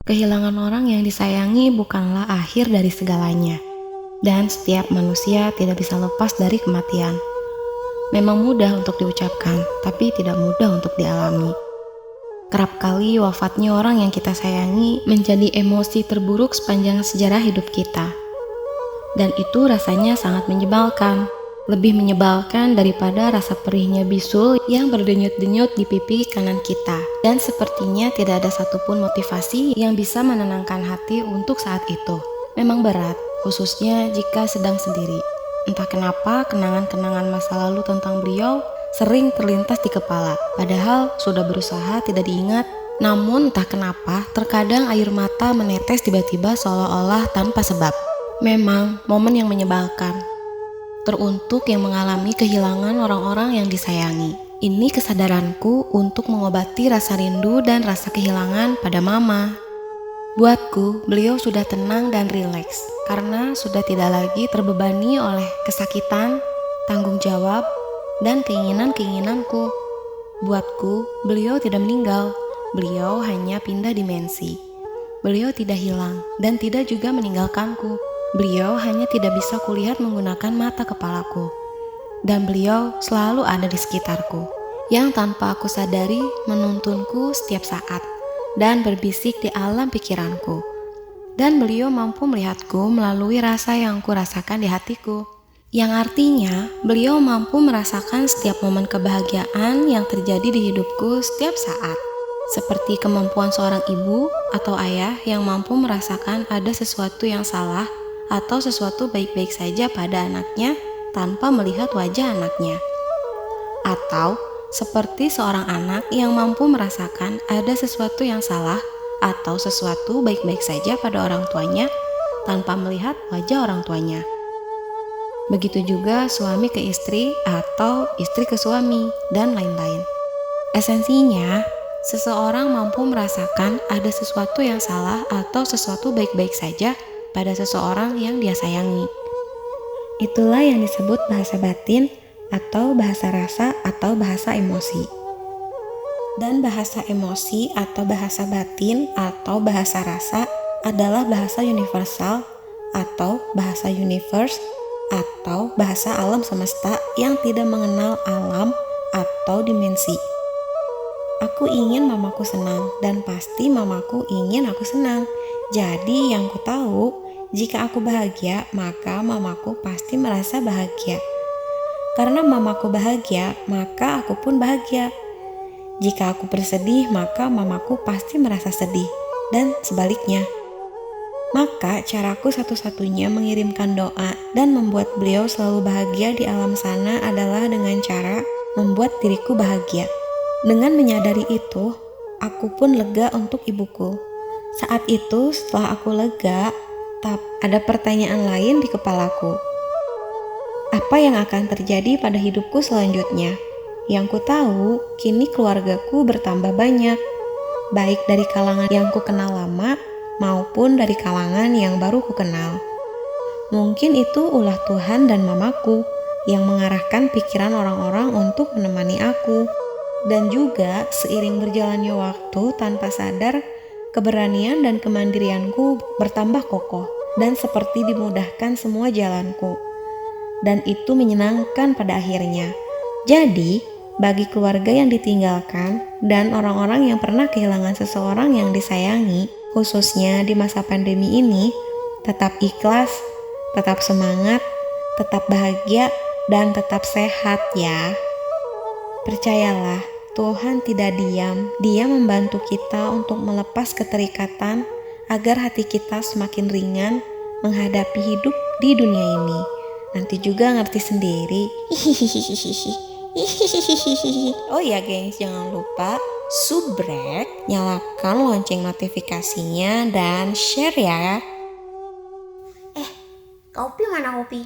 Kehilangan orang yang disayangi bukanlah akhir dari segalanya, dan setiap manusia tidak bisa lepas dari kematian. Memang mudah untuk diucapkan, tapi tidak mudah untuk dialami. Kerap kali wafatnya orang yang kita sayangi menjadi emosi terburuk sepanjang sejarah hidup kita. Dan itu rasanya sangat menyebalkan. Lebih menyebalkan daripada rasa perihnya bisul yang berdenyut-denyut di pipi kanan kita. Dan sepertinya tidak ada satupun motivasi yang bisa menenangkan hati untuk saat itu. Memang berat, khususnya jika sedang sendiri. Entah kenapa kenangan-kenangan masa lalu tentang beliau sering terlintas di kepala. Padahal sudah berusaha tidak diingat. Namun entah kenapa terkadang air mata menetes tiba-tiba seolah-olah tanpa sebab. Memang momen yang menyebalkan. Teruntuk yang mengalami kehilangan orang-orang yang disayangi. Ini kesadaranku untuk mengobati rasa rindu dan rasa kehilangan pada mama. Buatku, beliau sudah tenang dan rileks karena sudah tidak lagi terbebani oleh kesakitan, tanggung jawab, dan keinginan-keinginanku. Buatku, beliau tidak meninggal. Beliau hanya pindah dimensi. Beliau tidak hilang dan tidak juga meninggalkanku. Beliau hanya tidak bisa kulihat menggunakan mata kepalaku. Dan beliau selalu ada di sekitarku, yang tanpa aku sadari menuntunku setiap saat, dan berbisik di alam pikiranku. Dan beliau mampu melihatku melalui rasa yang kurasakan di hatiku. Yang artinya, beliau mampu merasakan setiap momen kebahagiaan yang terjadi di hidupku setiap saat. Seperti kemampuan seorang ibu atau ayah yang mampu merasakan ada sesuatu yang salah atau sesuatu baik-baik saja pada anaknya tanpa melihat wajah anaknya. Atau seperti seorang anak yang mampu merasakan ada sesuatu yang salah atau sesuatu baik-baik saja pada orang tuanya tanpa melihat wajah orang tuanya. Begitu juga suami ke istri atau istri ke suami dan lain-lain. Esensinya, seseorang mampu merasakan ada sesuatu yang salah atau sesuatu baik-baik saja pada seseorang yang dia sayangi. Itulah yang disebut bahasa batin atau bahasa rasa atau bahasa emosi. Dan bahasa emosi atau bahasa batin atau bahasa rasa adalah bahasa universal atau bahasa universe atau bahasa alam semesta yang tidak mengenal alam atau dimensi. Aku ingin mamaku senang dan pasti mamaku ingin aku senang. Jadi yang ku tahu, jika aku bahagia, maka mamaku pasti merasa bahagia. Karena mamaku bahagia, maka aku pun bahagia. Jika aku bersedih, maka mamaku pasti merasa sedih, dan sebaliknya. Maka caraku satu-satunya mengirimkan doa dan membuat beliau selalu bahagia di alam sana adalah dengan cara membuat diriku bahagia. Dengan menyadari itu, aku pun lega untuk ibuku. Saat itu, setelah aku lega, ada pertanyaan lain di kepalaku. Apa yang akan terjadi pada hidupku selanjutnya? Yang ku tahu, kini keluargaku bertambah banyak, baik dari kalangan yang ku kenal lama maupun dari kalangan yang baru ku kenal. Mungkin itu ulah Tuhan dan mamaku yang mengarahkan pikiran orang-orang untuk menemani aku. Dan juga seiring berjalannya waktu tanpa sadar, keberanian dan kemandirianku bertambah kokoh dan seperti dimudahkan semua jalanku. Dan itu menyenangkan pada akhirnya. Jadi, bagi keluarga yang ditinggalkan dan orang-orang yang pernah kehilangan seseorang yang disayangi, khususnya di masa pandemi ini, tetap ikhlas, tetap semangat, tetap bahagia, dan tetap sehat ya. Percayalah, Tuhan tidak diam. Dia membantu kita untuk melepas keterikatan agar hati kita semakin ringan menghadapi hidup di dunia ini. Nanti juga ngerti sendiri. Oh ya gengs, jangan lupa subrek, nyalakan lonceng notifikasinya dan share ya. Kopi mana kopi?